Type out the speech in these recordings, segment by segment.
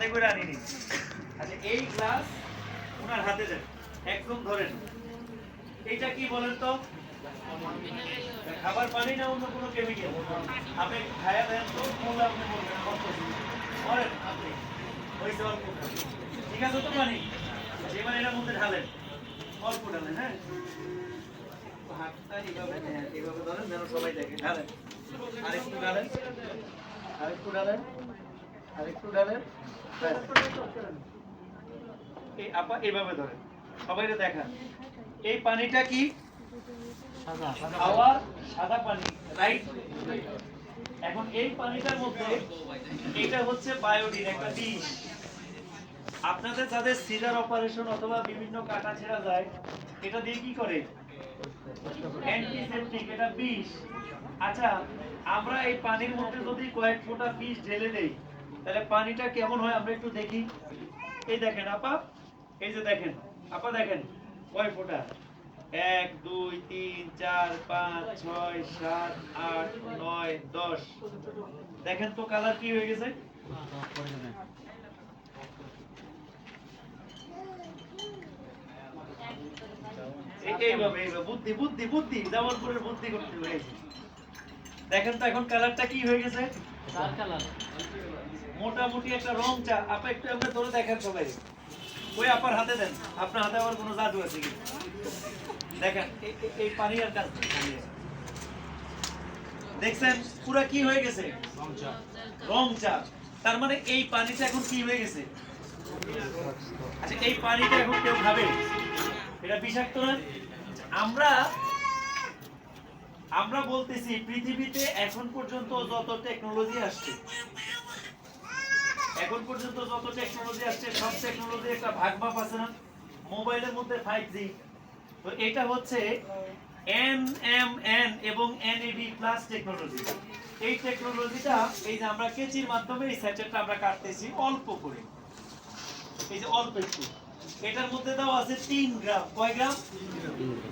সাথে করে আনিনি। আচ্ছা এই গ্লাস ওনার হাতে দেন, একদম ধরেন। এইটা কি বলেন তো? খাবার পানি না অন্য কোনো কেমিক্যাল? আপনি খায়া দেন তো, বললে আপনি বলবেন কত ধরেন আপনি ওই অল্প, ঠিক আছে তো পানি? এবার এটার মধ্যে ঢালেন, অল্প ঢালেন। হ্যাঁ, হাতটা এইভাবে, হ্যাঁ এইভাবে ধরেন যেন সবাই দেখে। ঢালেন, আরেকটু ঢালেন, আরেকটু ঢালেন, আরেকটু ঢালেন। এই আপা এইভাবে ধরেন, সবাইকে দেখান। এই পানিটা কি? খাওয়ার সাদা পানি, রাইট? এখন এই পানিটার মধ্যে এটা হচ্ছে বায়োডিন, একটা বিষ। আপনাদের যাদের সিজার অপারেশন অথবা বিভিন্ন কাটা ছেঁড়া যায়, এটা দিয়ে কি করে? অ্যান্টিসেপটিক, এটা বিষ। আচ্ছা, আমরা এই পানির মধ্যে যদি কয়েক ফোঁটা বিষ ঢেলে দেই, তাহলে পানিটা কেমন হয় আমরা একটু দেখি। এই দেখেন আপা, এই যে দেখেন আপা, দেখেন কয় ফোঁটা? 1 2 3 4 5 6 7 8 9 10। দেখেন তো কালার কি হয়ে গেছে? এইভাবে বুদ্ধি বুদ্ধি বুদ্ধি, জামালপুরের বুদ্ধি করতে হয়েছে। দেখেন তো এখন কালারটা কি হয়ে গেছে? মোটামুটি একটা রং চা। আপা একটু আমরা ধরে দেখেন সবাই, ওই আপার হাতে দেন। আপনার হাতে আবার কোনো জাদু আছে কি? দেখেন এই পানি আর কাজ দেখছেন পুরা কি হয়ে গেছে? রং চা। তার মানে এই পানিটা এখন কি হয়ে গেছে? আচ্ছা এই পানিটা এখন কেউ খাবে? এটা বিষাক্ত না? আমরা আমরা বলতেছি পৃথিবীতে এখন পর্যন্ত যত টেকনোলজি আসছে, এখন পর্যন্ত যত টেকনোলজি আসছে, সব টেকনোলজি একটা ভাগ মাপ আছে না? মোবাইলের মধ্যে 5G, তো এটা হচ্ছে NMN এবং NAD প্লাস টেকনোলজি। এই টেকনোলজিটা, এই যে আমরা কেচির মাধ্যমে এই স্যাচেটটা আমরা কাটতেছি অল্প করে, এই যে অল্প একটু, এটার মধ্যে দাও আছে 3 গ্রাম। কয় গ্রাম?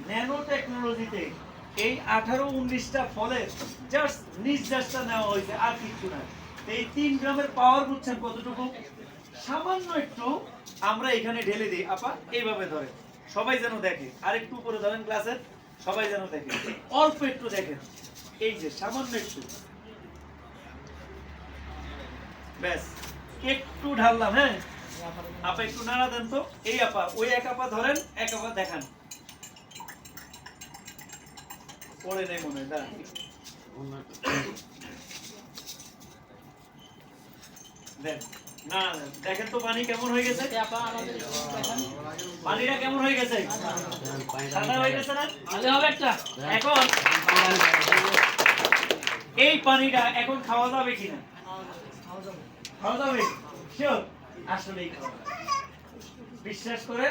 ন্যানো টেকনোলজিতে এই 18-19টা ফলের জাস্ট নির্যাসটা নেওয়া হয়েছে, আর কিছু না। এই 3 গ্রামের পাওয়ার বুঝছেন কতটুকু? সামান্য একটু আমরা এখানে ঢেলে দিই। আপা এইভাবে ধরে সবাই যেন দেখে, আর একটু উপরে ধরেন গ্লাসের, সবাই যেন দেখে, অল্প একটু দেখেন। এই যে সামান্য একটু, ব্যাস একটু ঢাললাম। হ্যাঁ আপা একটু নাড়া দেন তো। এই আপা, ওই এক আপা ধরেন, এক আপা দেখান। পড়ে নেই মনে হয়, দাঁড়ান। দেন না, দেখেন তো পানি কেমন হয়ে গেছে? পানিটা কেমন হয়ে গেছে? সাদা হয়ে গেছে না? হবে একটা। এখন এই পানিটা এখন খাওয়া যাবে কিনা? খাওয়া যাবে, শিওর? আসলেই খাওয়া যাবে, বিশ্বাস করে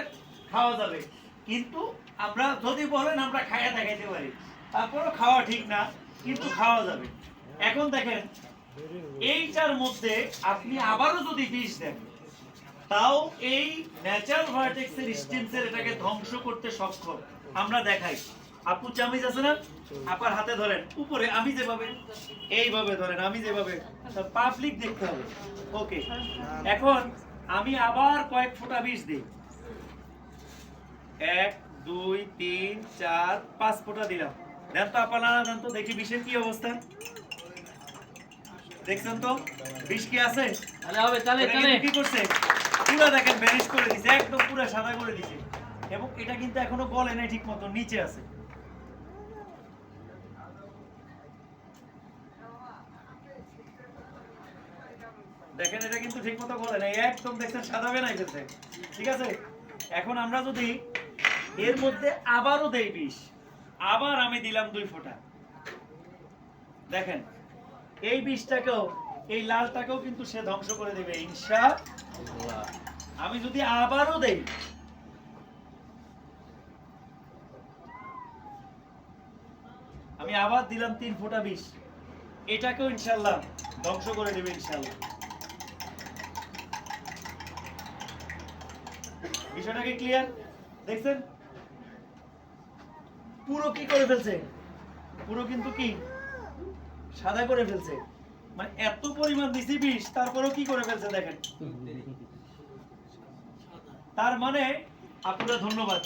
খাওয়া যাবে। কিন্তু আমরা যদি বলেন আমরা খাইয়া দেখাইতে পারি, তারপরও খাওয়া ঠিক না, কিন্তু খাওয়া যাবে। এখন দেখেন এইটার মধ্যে আপনি আবারও যদি বিষ দেন, তাও এই ন্যাচারাল ভার্টেক্সের স্টিমসের এটাকে ধ্বংস করতে সক্ষম। আমরা দেখাই। আপু চামিজ আছে না? আপার হাতে ধরেন উপরে, আমি যেভাবে এইভাবে ধরেন, আমি যেভাবে, পাবলিক দেখতে হবে। ওকে, এখন আমি আবার কয়েক ফোঁটা বিষ দিই। 1 2 3 4 5 ফোঁটা দিলাম। দেন তো আপা, না দেন তো দেখি বিষের কি অবস্থা। দেখছেন তো বিষ কি আছে? তাহলে হবে, তাহলে কি করছে? পুরো দেখেন ভ্যানিশ করে দিয়েছে, একদম পুরো সাদা করে দিয়েছে। এবং এটা কিন্তু এখনো গলে নাই ঠিক মতো, নিচে আছে। দেখেন এটা কিন্তু ঠিক মতো গলে নাই, একদম দেখছেন সাদা বেনাই ফেলছে। ঠিক আছে, এখন আমরা যদি এর মধ্যে আবারও দেই বিষ, আবার আমি দিলাম 2 ফোঁটা, দেখেন এই বিষটাকেও, এই লালটাকেও কিন্তু সে ধ্বংস করে দেবে ইনশাআল্লাহ। আমি যদি আবারও দেই, আমি আবার দিলাম 3 ফোঁটা বিষ, এটাকেও ইনশাআল্লাহ ধ্বংস করে দেবে ইনশাআল্লাহ। বিষয়টাকে ক্লিয়ার দেখছেন? পুরো কি করে ফেলছে? পুরো কিন্তু কি সাদা করে ফেলছে। মানে এত পরিমাণ দিছি বিষ, তারপরেও কি করে ফেলছে দেখেন। তার মানে আপনারা ধন্যবাদ।